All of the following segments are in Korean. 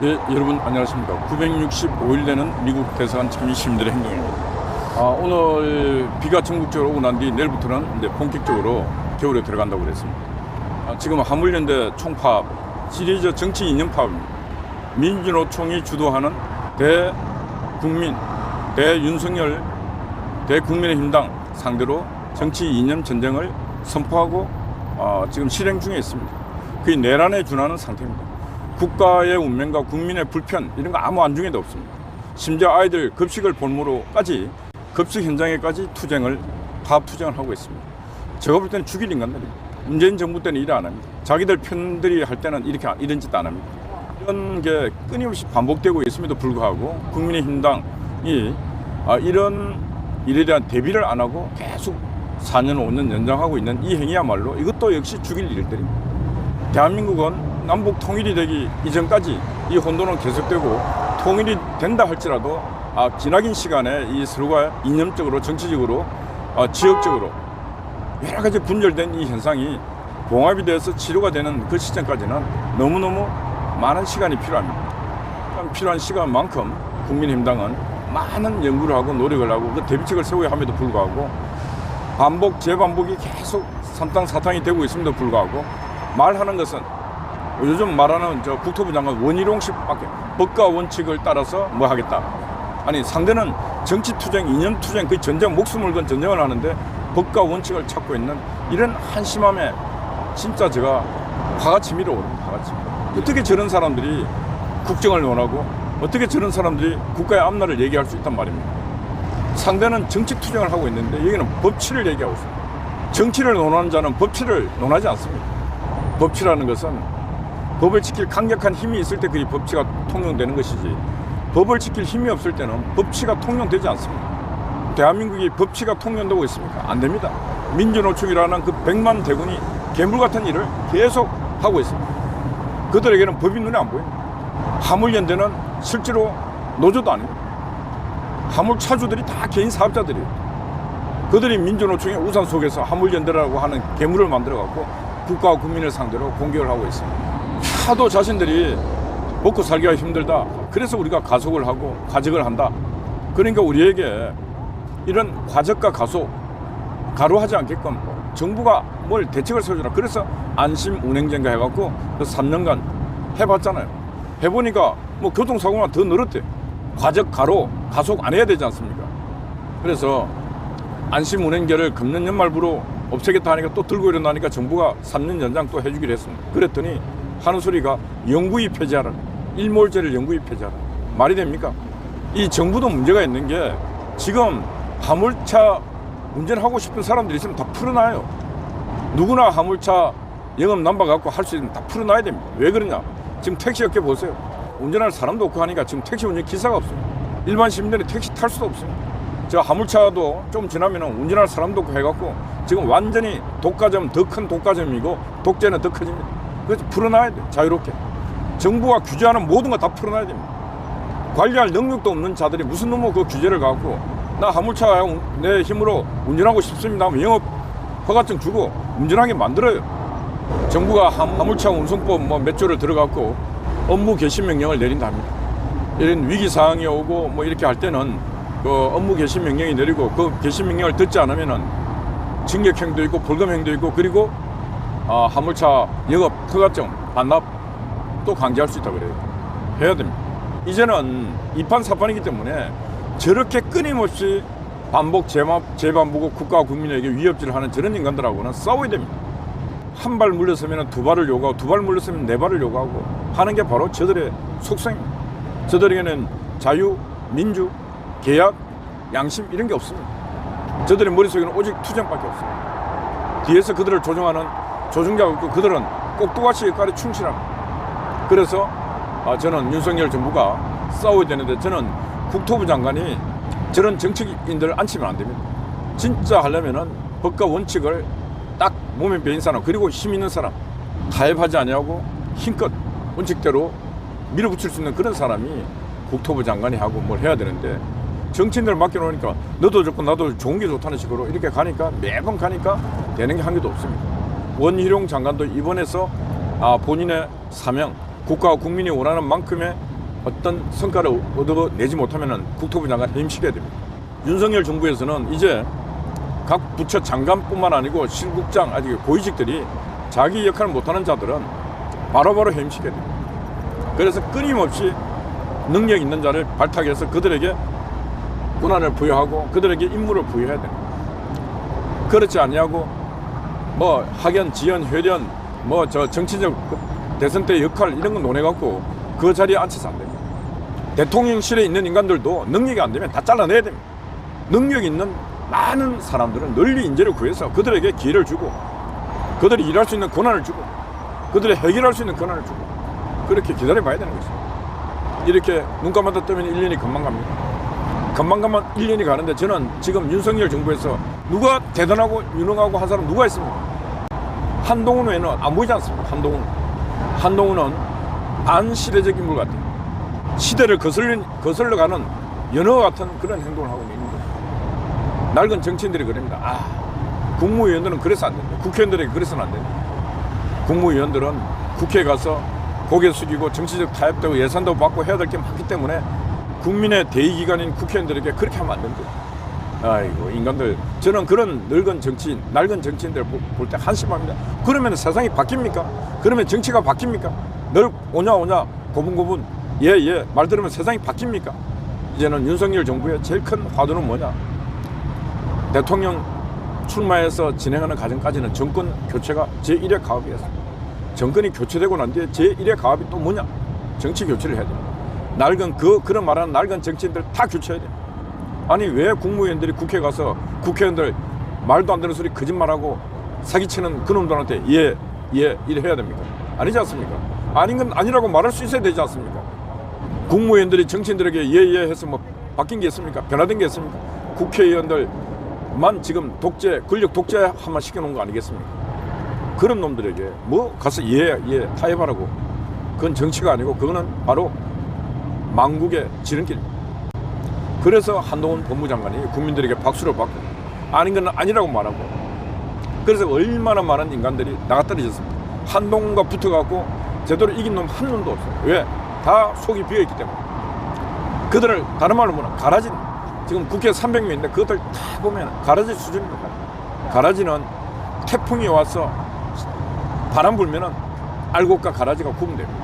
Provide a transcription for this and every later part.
네, 여러분 안녕하십니까. 965일 되는 미국 대사관 참여 시민들의 행동입니다. 오늘 비가 전국적으로 오고 난 뒤 내일부터는 이제 본격적으로 겨울에 들어간다고 그랬습니다. 지금 화물연대 총파업, 시리즈 정치 이념 파업입니다. 민주노총이 주도하는 대국민, 대윤석열, 대국민의힘당 상대로 정치 이념 전쟁을 선포하고 지금 실행 중에 있습니다. 그게 내란에 준하는 상태입니다. 국가의 운명과 국민의 불편 이런 거 아무 안중에도 없습니다. 심지어 아이들 급식을 볼모로까지 급식 현장에까지 파업 투쟁을 하고 있습니다. 제가 볼 때는 죽일 인간들입니다. 문재인 정부 때는 일 안 합니다. 자기들 편들이 할 때는 이런 짓 안 합니다. 이런 게 끊임없이 반복되고 있음에도 불구하고 국민의힘당이 이런 일에 대한 대비를 안 하고 계속 4년 5년 연장하고 있는 이 행위야말로 이것도 역시 죽일 일들입니다. 대한민국은 남북 통일이 되기 이전까지 이 혼돈은 계속되고 통일이 된다 할지라도 지나긴 시간에 이 서로가 이념적으로 정치적으로 지역적으로 여러 가지 분열된 이 현상이 봉합이 돼서 치료가 되는 그 시점까지는 너무너무 많은 시간이 필요합니다. 필요한 시간만큼 국민의힘당은 많은 연구를 하고 노력을 하고 그 대비책을 세워야 함에도 불구하고 반복 재반복이 계속 산탕사탕이 되고 있음에도 불구하고 말하는 것은 요즘 말하는 국토부 장관 원희룡식밖에 법과 원칙을 따라서 뭐 하겠다. 아니 상대는 정치투쟁, 이념투쟁, 그 전쟁, 목숨을 건 전쟁을 하는데 법과 원칙을 찾고 있는 이런 한심함에 진짜 제가 화가 치밀어 오릅니다. 화가 치밀어. 어떻게 저런 사람들이 국정을 논하고 어떻게 저런 사람들이 국가의 앞날을 얘기할 수 있단 말입니까? 상대는 정치투쟁을 하고 있는데 여기는 법치를 얘기하고 있습니다. 정치를 논하는 자는 법치를 논하지 않습니다. 법치라는 것은 법을 지킬 강력한 힘이 있을 때 그 법치가 통용되는 것이지 법을 지킬 힘이 없을 때는 법치가 통용되지 않습니다. 대한민국이 법치가 통용되고 있습니까? 안 됩니다. 민주노총이라는 그 100만 대군이 괴물 같은 일을 계속 하고 있습니다. 그들에게는 법이 눈에 안 보입니다. 화물연대는 실제로 노조도 아닙니다. 화물차주들이 다 개인 사업자들이에요. 그들이 민주노총의 우산 속에서 화물연대라고 하는 괴물을 만들어갖고 국가와 국민을 상대로 공격을 하고 있습니다. 하도 자신들이 먹고 살기가 힘들다. 그래서 우리가 가속을 하고 과적을 한다. 그러니까 우리에게 이런 과적과 가속, 가로하지 않게끔 정부가 뭘 대책을 세워주라. 그래서 안심 운행제인가 해갖고 그 3년간 해봤잖아요. 해보니까 뭐 교통사고가 더 늘었대. 과적, 가로, 가속 안 해야 되지 않습니까? 그래서 안심 운행제를 금년 연말부로 없애겠다 하니까 또 들고 일어나니까 정부가 3년 연장 또 해주기로 했습니다. 그랬더니 하는 소리가 영구히 폐지하라. 일몰제를 영구히 폐지하라. 말이 됩니까? 이 정부도 문제가 있는 게 지금 화물차 운전하고 싶은 사람들이 있으면 다 풀어놔요. 누구나 화물차 영업 남바 갖고 할 수 있으면 다 풀어놔야 됩니다. 왜 그러냐? 지금 택시 업계 보세요. 운전할 사람도 없고 하니까 지금 택시 운전 기사가 없습니다. 일반 시민들이 택시 탈 수도 없습니다. 저 화물차도 좀 지나면 운전할 사람도 없고 해갖고 지금 완전히 독과점 더 큰 독과점이고 독재는 더 커집니다. 그래서 풀어놔야 돼요. 자유롭게. 정부가 규제하는 모든 거 다 풀어놔야 됩니다. 관리할 능력도 없는 자들이 무슨 놈의 그 규제를 갖고 나 화물차 내 힘으로 운전하고 싶습니다 하면 영업 허가증 주고 운전하게 만들어요. 정부가 화물차 운송법 몇 조를 들어갖고 업무 개시 명령을 내린다 합니다. 이런 위기 상황이 오고 뭐 이렇게 할 때는 그 업무 개시 명령이 내리고 그 개시 명령을 듣지 않으면은 징역형도 있고 벌금형도 있고 그리고 화물차 영업 허가증 반납 또 강제할 수 있다고 그래요. 해야 됩니다. 이제는 이판사판이기 때문에 저렇게 끊임없이 반복 재반복하고 국가와 국민에게 위협질을 하는 저런 인간들하고는 싸워야 됩니다. 한 발 물러서면 두 발을 요구하고 두 발 물러서면 네 발을 요구하고 하는 게 바로 저들의 속성입니다. 저들에게는 자유, 민주, 계약, 양심 이런 게 없습니다. 저들의 머릿속에는 오직 투쟁밖에 없습니다. 뒤에서 그들을 조종하는 조종자가 없고 그들은 꼭두가시 역할에 충실합니다. 그래서 저는 윤석열 정부가 싸워야 되는데 저는 국토부 장관이 저런 정치인들을 앉히면 안 됩니다. 진짜 하려면은 법과 원칙을 딱 몸에 배인 사람 그리고 힘 있는 사람 타협하지 아니하고 힘껏 원칙대로 밀어붙일 수 있는 그런 사람이 국토부 장관이 하고 뭘 해야 되는데 정치인들 맡겨놓으니까 너도 좋고 나도 좋은 게 좋다는 식으로 이렇게 가니까 매번 가니까 되는 게 한 개도 없습니다. 원희룡 장관도 이번에서 본인의 사명 국가와 국민이 원하는 만큼의 어떤 성과를 얻어내지 못하면 국토부 장관 해임시켜야 됩니다. 윤석열 정부에서는 이제 각 부처 장관뿐만 아니고 실국장 아직 고위직들이 자기 역할을 못하는 자들은 바로바로 해임시켜야 됩니다. 그래서 끊임없이 능력 있는 자를 발탁해서 그들에게 권한을 부여하고 그들에게 임무를 부여해야 됩니다. 그렇지 않냐고 뭐 학연, 지연, 회련, 뭐 저 정치적 대선 때 역할 이런 거 논해갖고 그 자리에 앉혀서 안 됩니다. 대통령실에 있는 인간들도 능력이 안 되면 다 잘라내야 됩니다. 능력 있는 많은 사람들은 널리 인재를 구해서 그들에게 기회를 주고 그들이 일할 수 있는 권한을 주고 그들이 해결할 수 있는 권한을 주고 그렇게 기다려봐야 되는 것입니다. 이렇게 눈 감았다 뜨면 1년이 금방 갑니다. 금방 가면 1년이 가는데 저는 지금 윤석열 정부에서 누가 대단하고 유능하고 한 사람 누가 있습니까? 한동훈 외에는 안 보이지 않습니까? 한동훈은 반시대적 인물 같아요. 시대를 거슬러가는 연어와 같은 그런 행동을 하고 있는 거예요. 낡은 정치인들이 그럽니다. 국무위원들은 그래서 안 된다. 국회의원들에게 그래서는 안 된다. 국무위원들은 국회에 가서 고개 숙이고 정치적 타협되고 예산도 받고 해야 될 게 많기 때문에 국민의 대의기관인 국회의원들에게 그렇게 하면 안 된다. 아이고 인간들, 저는 그런 늙은 정치인, 낡은 정치인들 볼 때 한심합니다. 그러면 세상이 바뀝니까? 그러면 정치가 바뀝니까? 늘 오냐 고분고분 예 말 들으면 세상이 바뀝니까? 이제는 윤석열 정부의 제일 큰 화두는 뭐냐? 대통령 출마해서 진행하는 과정까지는 정권 교체가 제1의 가업이었습니다. 정권이 교체되고 난 뒤에 제1의 가업이 또 뭐냐? 정치 교체를 해야 됩니다. 그런 말하는 낡은 정치인들 다 교체해야 됩니다. 아니 왜 국무위원들이 국회에 가서 국회의원들 말도 안 되는 소리 거짓말하고 사기치는 그놈들한테 예 이래 해야 됩니까? 아니지 않습니까? 아닌 건 아니라고 말할 수 있어야 되지 않습니까? 국무위원들이 정치인들에게 예 해서 뭐 바뀐 게 있습니까? 변화된 게 있습니까? 국회의원들만 지금 권력 독재 한번 시켜놓은 거 아니겠습니까? 그런 놈들에게 뭐 가서 예 타협하라고. 그건 정치가 아니고 그거는 바로 망국의 지름길입니다. 그래서 한동훈 법무장관이 국민들에게 박수를 받고 아닌 건 아니라고 말하고, 그래서 얼마나 많은 인간들이 나가 떨어졌습니다. 한동훈과 붙어갖고 제대로 이긴 놈 한 놈도 없어요. 왜? 다 속이 비어있기 때문에. 그들을 다른 말로 뭐냐, 가라진, 지금 국회 300명인데 그것들 다 보면 가라지 수준입니다. 가라지는 태풍이 와서 바람 불면은 알곡과 가라지가 구분됩니다.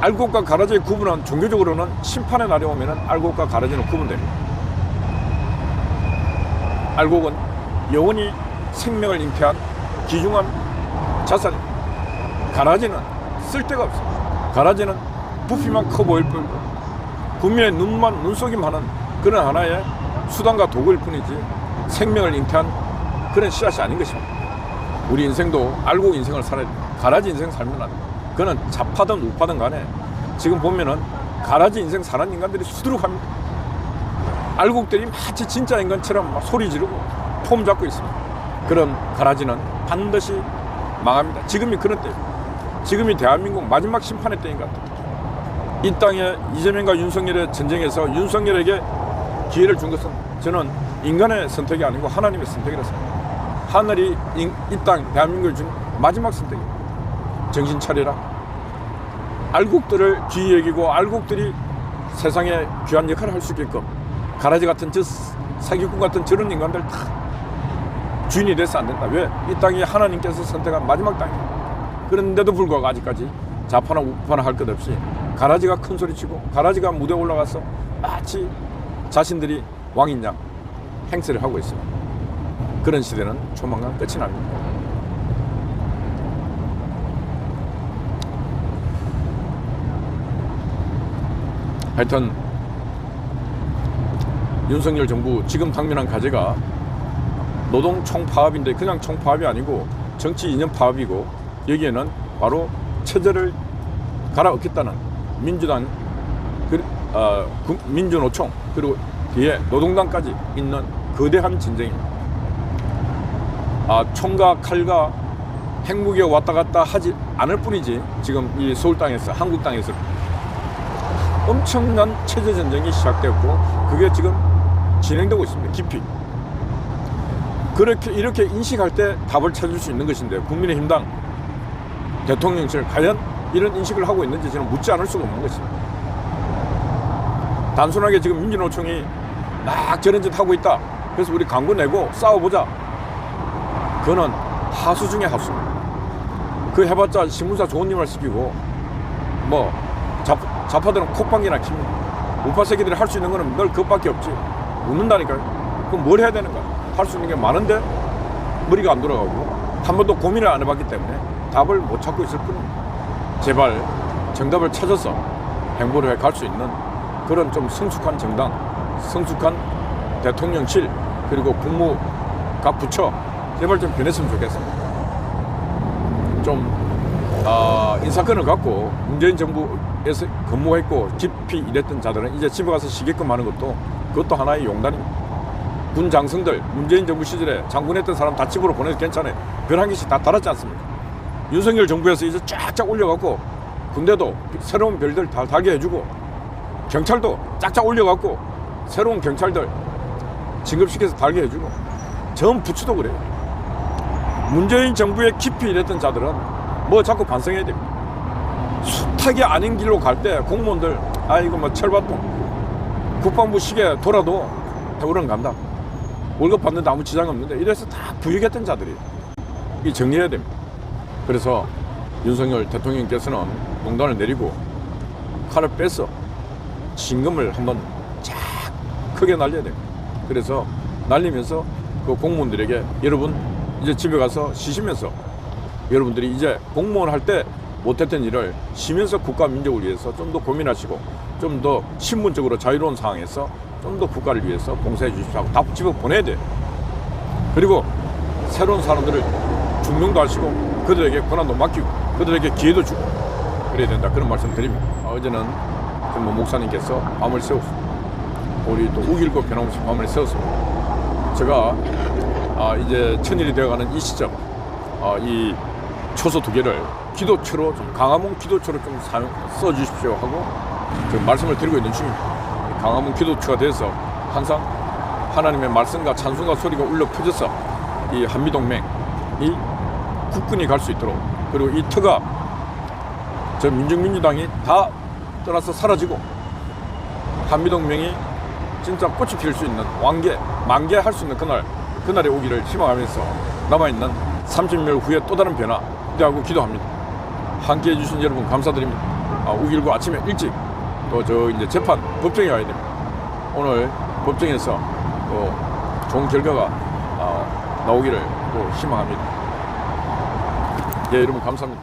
알곡과 가라지의 구분은 종교적으로는 심판의 날이 오면은 알곡과 가라지는 구분됩니다. 알곡은 영원히 생명을 잉태한 귀중한 자산입니다. 가라지는 쓸데가 없습니다. 가라지는 부피만 커 보일 뿐이고 국민의 눈속임 하는 그런 하나의 수단과 도구일 뿐이지 생명을 잉태한 그런 씨앗이 아닌 것입니다. 우리 인생도 알곡 인생을 살아야 됩니다. 가라지 인생 살면 안 됩니다. 그거는 좌파든 우파든 간에 지금 보면은 가라지 인생 사는 인간들이 수두룩합니다. 알곡들이 마치 진짜 인간처럼 막 소리 지르고 폼 잡고 있습니다. 그런 가라지는 반드시 망합니다. 지금이 그런 때입니다. 지금이 대한민국 마지막 심판의 때인 것 같아요. 이 땅에 이재명과 윤석열의 전쟁에서 윤석열에게 기회를 준 것은 저는 인간의 선택이 아니고 하나님의 선택이라고 생각합니다. 하늘이 이 땅 대한민국을 준 마지막 선택입니다. 정신 차리라. 알곡들을 귀히 여기고 알곡들이 세상에 귀한 역할을 할 수 있게끔 가라지 같은 사기꾼 같은 저런 인간들 다 주인이 돼서 안 된다. 왜? 이 땅이 하나님께서 선택한 마지막 땅입니다. 그런데도 불구하고 아직까지 좌파나 우파나 할 것 없이 가라지가 큰 소리치고 가라지가 무대에 올라가서 마치 자신들이 왕인 양 행세를 하고 있습니다. 그런 시대는 조만간 끝이 납니다. 하여튼 윤석열 정부 지금 당면한 과제가 노동 총파업인데 그냥 총파업이 아니고 정치 이념 파업이고, 여기에는 바로 체제를 갈아엎겠다는 민주당, 민주노총, 그리고 뒤에 노동당까지 있는 거대한 전쟁입니다. 총과 칼과 핵무기가 왔다 갔다 하지 않을 뿐이지 지금 이 서울 땅에서, 한국 땅에서 엄청난 체제 전쟁이 시작되었고 그게 지금 진행되고 있습니다. 깊이. 이렇게 인식할 때 답을 찾을 수 있는 것인데 국민의힘당 대통령실 과연 이런 인식을 하고 있는지 저는 묻지 않을 수가 없는 것입니다. 단순하게 지금 민주노총이 막 저런 짓 하고 있다, 그래서 우리 강구 내고 싸워보자, 그거는 하수 중에 하수입니다. 그 해봤자 신문사 좋은 일만 시키고 뭐 좌파들은 콧방귀나 킵니다. 우파 새끼들이 할 수 있는 거는 늘 그것밖에 없지. 웃는다니까요. 그럼 뭘 해야 되는가? 할 수 있는 게 많은데 머리가 안 돌아가고 한 번도 고민을 안 해봤기 때문에 답을 못 찾고 있을 뿐입니다. 제발 정답을 찾아서 행보를 해 갈 수 있는 그런 좀 성숙한 정당, 성숙한 대통령실, 그리고 국무 각 부처 제발 좀 변했으면 좋겠습니다. 좀 인사권을 갖고 문재인 정부에서 근무했고 깊이 일했던 자들은 이제 집에 가서 쉬게끔 하는 그것도 하나의 용단입니다. 군 장성들 문재인 정부 시절에 장군했던 사람 다 집으로 보내도 괜찮아요. 별 한 개씩 다 달았지 않습니까? 윤석열 정부에서 이제 쫙쫙 올려갖고 군대도 새로운 별들 다 달게 해주고 경찰도 쫙쫙 올려갖고 새로운 경찰들 진급시켜서 달게 해주고 전 부처도 그래요. 문재인 정부에 깊이 일했던 자들은 뭐 자꾸 반성해야 됩니다. 숱하게 아닌 길로 갈 때 공무원들 이거 뭐 철밥통 국방부 시계 돌아도 태우러 간다, 월급 받는데 아무 지장이 없는데, 이래서 다 부역했던 자들이에요. 이 정리해야 됩니다. 그래서 윤석열 대통령께서는 농단을 내리고 칼을 빼서 진금을 한번 쫙 크게 날려야 됩니다. 그래서 날리면서 그 공무원들에게 여러분 이제 집에 가서 쉬시면서 여러분들이 이제 공무원 할 때 못했던 일을 쉬면서 국가 민족을 위해서 좀 더 고민하시고 좀 더 신분적으로 자유로운 상황에서 좀 더 국가를 위해서 봉사해 주십시오 하고 다 집에 보내야 돼요. 그리고 새로운 사람들을 중용도 하시고 그들에게 권한도 맡기고 그들에게 기회도 주고 그래야 된다, 그런 말씀 드립니다. 어제는 뭐 목사님께서 밤을 새웠습니다. 우리 또 5.19 변함없이 밤을 새웠습니다. 제가 이제 천일이 되어가는 이 시점 이 초소 2개를 기도처로 좀 강화문 기도처로 좀 써주십시오 하고 지금 말씀을 드리고 있는 중입니다. 강화문 기도처가 돼서 항상 하나님의 말씀과 찬송과 소리가 울려 퍼져서 이 한미동맹이 국군이 갈 수 있도록, 그리고 이 터가 저 민중민주당이 다 떠나서 사라지고 한미동맹이 진짜 꽃이 필 수 있는 완계, 만개할 수 있는 그날이 오기를 희망하면서 남아있는 30년 후에 또 다른 변화 기대하고 기도합니다. 함께 해주신 여러분 감사드립니다. 5.19 아침에 일찍 또 저 이제 재판 법정에 와야 됩니다. 오늘 법정에서 또 좋은 결과가 나오기를 또 희망합니다. 예, 여러분 감사합니다.